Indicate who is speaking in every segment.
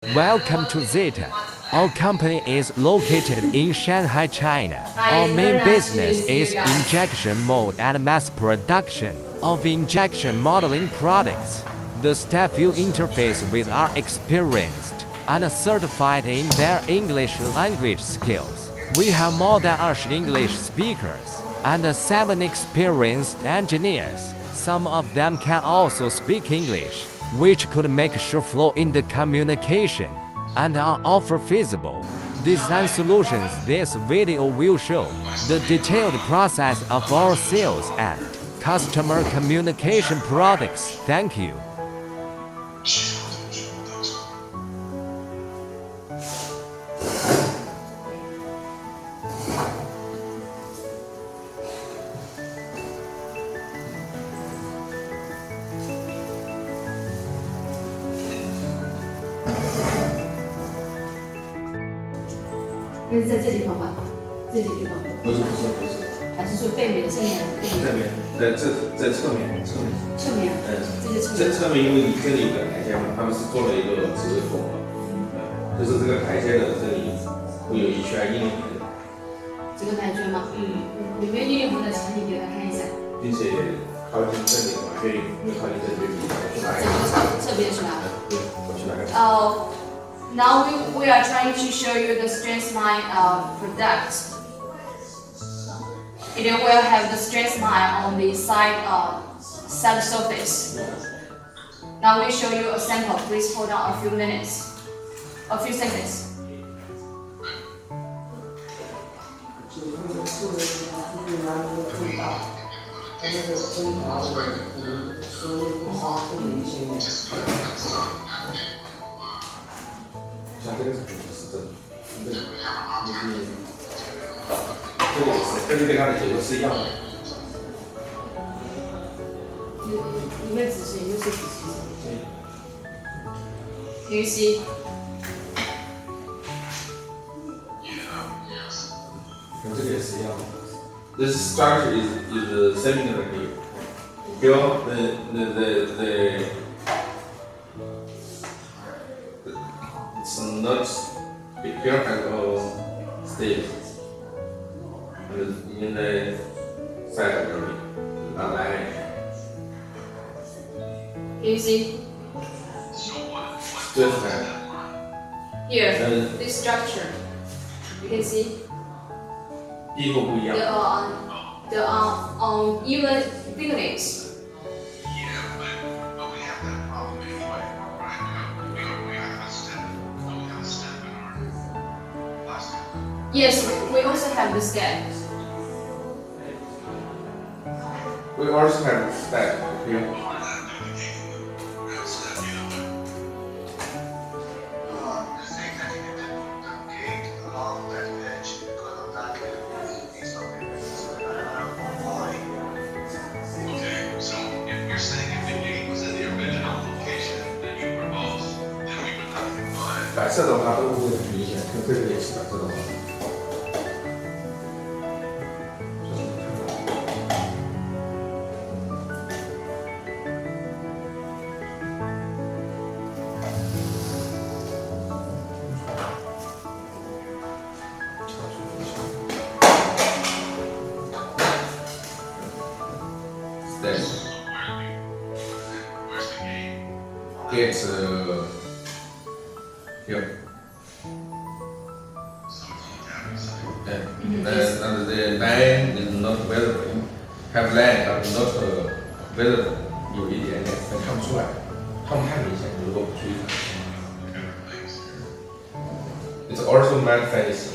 Speaker 1: Welcome to Zetar. Our company is located in Shanghai, China. Our main business is injection mold and mass production of injection modeling products. The staff you interface with are experienced and certified in their English language skills. We have more than 20 English speakers and 7 experienced engineers. Some of them can also speak English, which could make sure flow in the communication and are offer feasible design solutions. This video will show the detailed process of our sales and customer communication products. Thank you.
Speaker 2: 那是在这地方吧？这地方
Speaker 3: 不是，
Speaker 2: 还是说背面、正面？
Speaker 3: 正面，在侧面。
Speaker 2: 侧面。
Speaker 3: 在侧面，因为这里有个台阶嘛，他们是做了一个直缝的，就是这个台阶的这里会有一圈硬币的。
Speaker 2: 这个台阶吗？有没有硬币的墙？你给他看一下。
Speaker 3: 并且靠近这里嘛，可以靠近这里，我去拿一个。
Speaker 2: 侧边是吧？
Speaker 3: 对，我去拿个。
Speaker 2: Now we are trying to show you the stress line product. It will have the stress line on the side surface. Now we show you a sample. Please hold on a few seconds. Do you see?
Speaker 3: This structure is similar here. It's not here and steel. And in the side of the line.
Speaker 2: Can you see? Here, this structure. You can see? The uneven thickness.
Speaker 4: But we have that problem anyway, right? We have a step in our plastic.
Speaker 2: Yes, we also have the step.
Speaker 3: We also have step here. That's the part of the vision. Completely expected of it's here. And the line is not visible. Have line but not visible. 有一点点，但看不出来，看不太明显。如果不注意看。It's also matte finishing.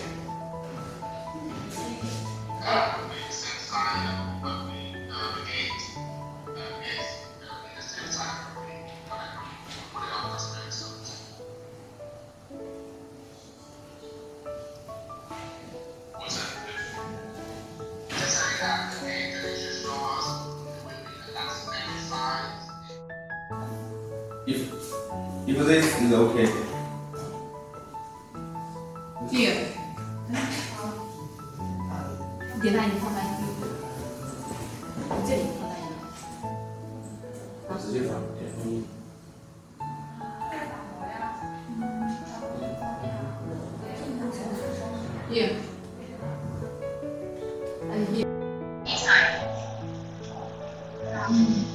Speaker 3: If this is okay.
Speaker 2: Here. 点亮你放在这里放在
Speaker 3: 直接放。
Speaker 2: Here. And here.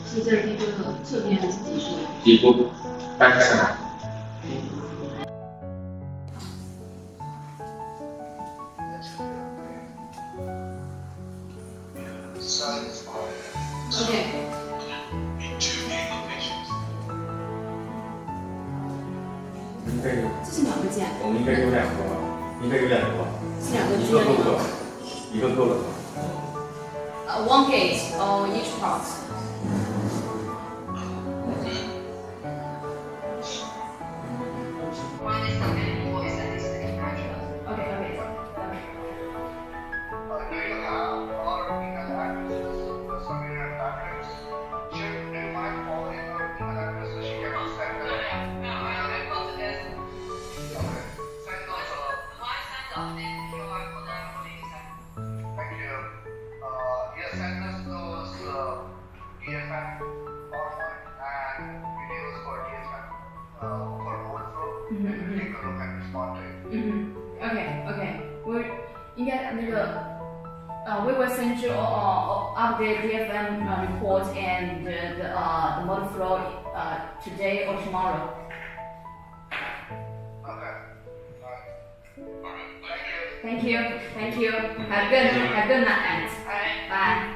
Speaker 5: 是这一个侧边还是技术？
Speaker 3: 底部 back side。Okay.
Speaker 4: In 2 main locations.
Speaker 3: 应该有，
Speaker 2: 这是哪个键？
Speaker 3: 我们应该有2个吧？应该有2个吧？
Speaker 2: 是两个
Speaker 3: 一
Speaker 2: 键吗
Speaker 3: 个够了，一个够了吧？
Speaker 2: ？One gate or each part. Okay, okay.
Speaker 4: Do you have or email addresses somewhere at address? Check in my phone or email address so she can send the okay. Send also. Thank you. Yes, send us those DFM PowerPoint and videos for DFM for overflow. We'll take a look and respond to it.
Speaker 2: Okay, okay. We will send you update DFM report and the model flow today or tomorrow.
Speaker 4: Okay. Alright.
Speaker 2: Thank you. Thank you. Have a good night. Bye.